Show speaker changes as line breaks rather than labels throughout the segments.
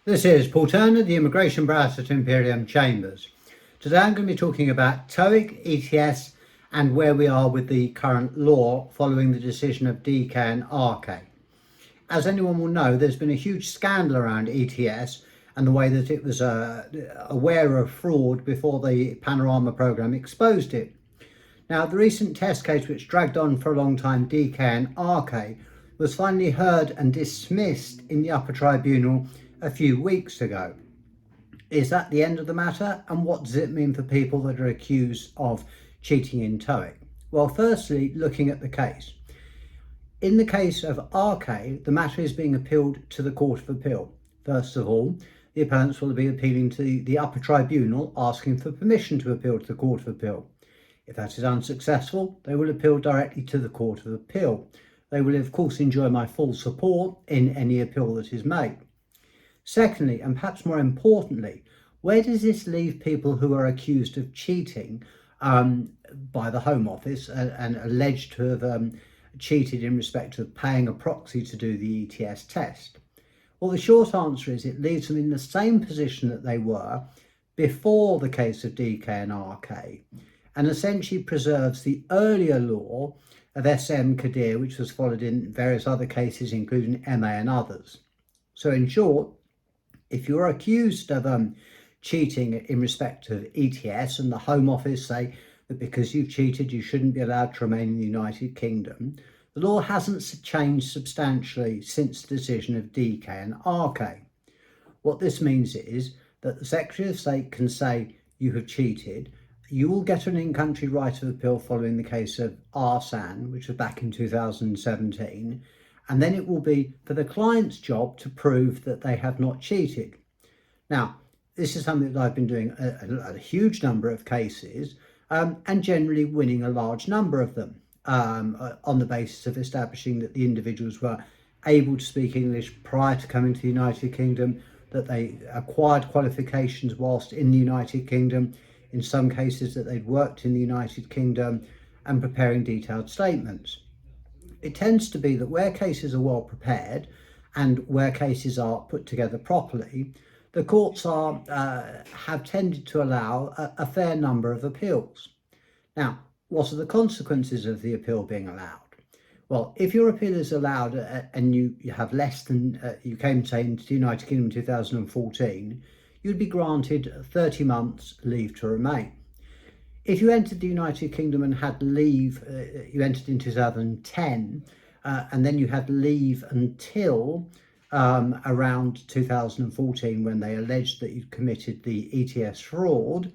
This is Paul Turner, the Immigration Barrister at Imperium Chambers. Today I'm going to be talking about Toeic, ETS and where we are with the current law following the decision of DK and RK. As anyone will know, there's been a huge scandal around ETS and the way that it was aware of fraud before the Panorama programme exposed it. Now, the recent test case, which dragged on for a long time, DK and RK, was finally heard and dismissed in the Upper Tribunal a few weeks ago. Is that the end of the matter? And what does it mean for people that are accused of cheating in Toeic? Well, firstly, looking at the case. In the case of RK, the matter is being appealed to the Court of Appeal. First of all, the appellants will be appealing to the Upper Tribunal, asking for permission to appeal to the Court of Appeal. If that is unsuccessful, they will appeal directly to the Court of Appeal. They will, of course, enjoy my full support in any appeal that is made. Secondly, and perhaps more importantly, where does this leave people who are accused of cheating by the Home Office and alleged to have cheated in respect of paying a proxy to do the ETS test? Well, the short answer is it leaves them in the same position that they were before the case of DK and RK, and essentially preserves the earlier law of SM Kadir, which was followed in various other cases, including MA and others. So in short, if you're accused of cheating in respect of ETS and the Home Office say that because you've cheated you shouldn't be allowed to remain in the United Kingdom, the law hasn't changed substantially since the decision of DK and RK. What this means is that the Secretary of State can say you have cheated. You will get an in-country right of appeal following the case of Arsan, which was back in 2017. And then it will be for the client's job to prove that they have not cheated. Now, this is something that I've been doing a huge number of cases and generally winning a large number of them on the basis of establishing that the individuals were able to speak English prior to coming to the United Kingdom, that they acquired qualifications whilst in the United Kingdom, in some cases that they'd worked in the United Kingdom, and preparing detailed statements. It tends to be that where cases are well prepared and where cases are put together properly, the courts have tended to allow a fair number of appeals. Now, what are the consequences of the appeal being allowed? Well, if your appeal is allowed and you have less than, you came, say, into the United Kingdom in 2014, you'd be granted 30 months leave to remain. If you entered the United Kingdom and had leave, you entered in 2010, and then you had leave until around 2014 when they alleged that you'd committed the ETS fraud,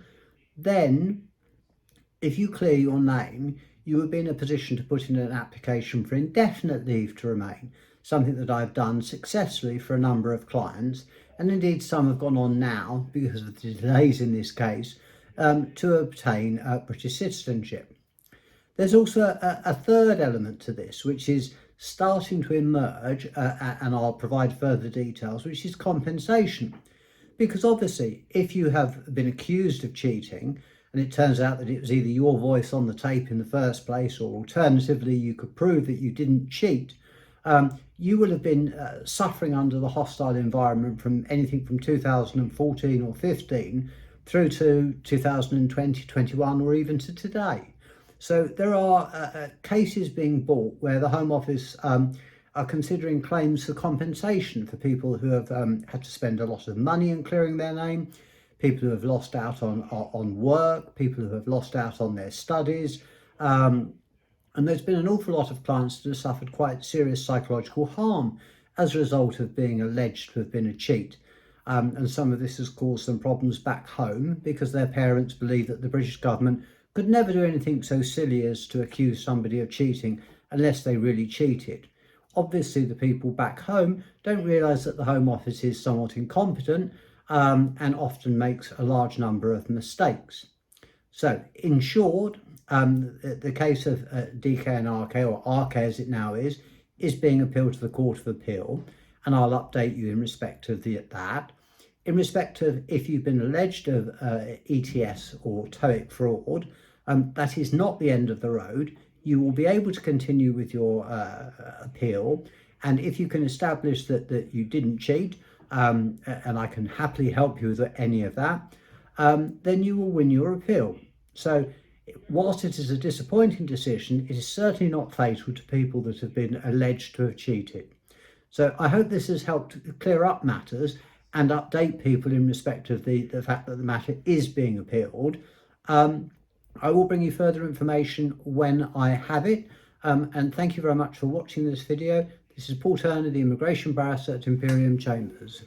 then if you clear your name, you would be in a position to put in an application for indefinite leave to remain, something that I've done successfully for a number of clients, and indeed some have gone on now because of the delays in this case, to obtain British citizenship. There's also a third element to this, which is starting to emerge, and I'll provide further details, which is compensation. Because obviously, if you have been accused of cheating, and it turns out that it was either your voice on the tape in the first place, or alternatively, you could prove that you didn't cheat, you will have been suffering under the hostile environment from anything from 2014 or 15 through to 2020, 21, or even to today. So there are cases being brought where the Home Office are considering claims for compensation for people who have had to spend a lot of money in clearing their name, people who have lost out on work, people who have lost out on their studies. And there's been an awful lot of clients that have suffered quite serious psychological harm as a result of being alleged to have been a cheat. And some of this has caused some problems back home because their parents believe that the British government could never do anything so silly as to accuse somebody of cheating unless they really cheated. Obviously, the people back home don't realise that the Home Office is somewhat incompetent and often makes a large number of mistakes. So, in short, the case of DK and RK, or RK as it now is being appealed to the Court of Appeal, and I'll update you in respect of that. In respect of if you've been alleged of ETS or Toeic fraud, that is not the end of the road. You will be able to continue with your appeal, and if you can establish that you didn't cheat, and I can happily help you with any of that, then you will win your appeal. So whilst it is a disappointing decision, it is certainly not fatal to people that have been alleged to have cheated. So I hope this has helped clear up matters and update people in respect of the fact that the matter is being appealed. I will bring you further information when I have it. And thank you very much for watching this video. This is Paul Turner, the Immigration Barrister at Imperium Chambers.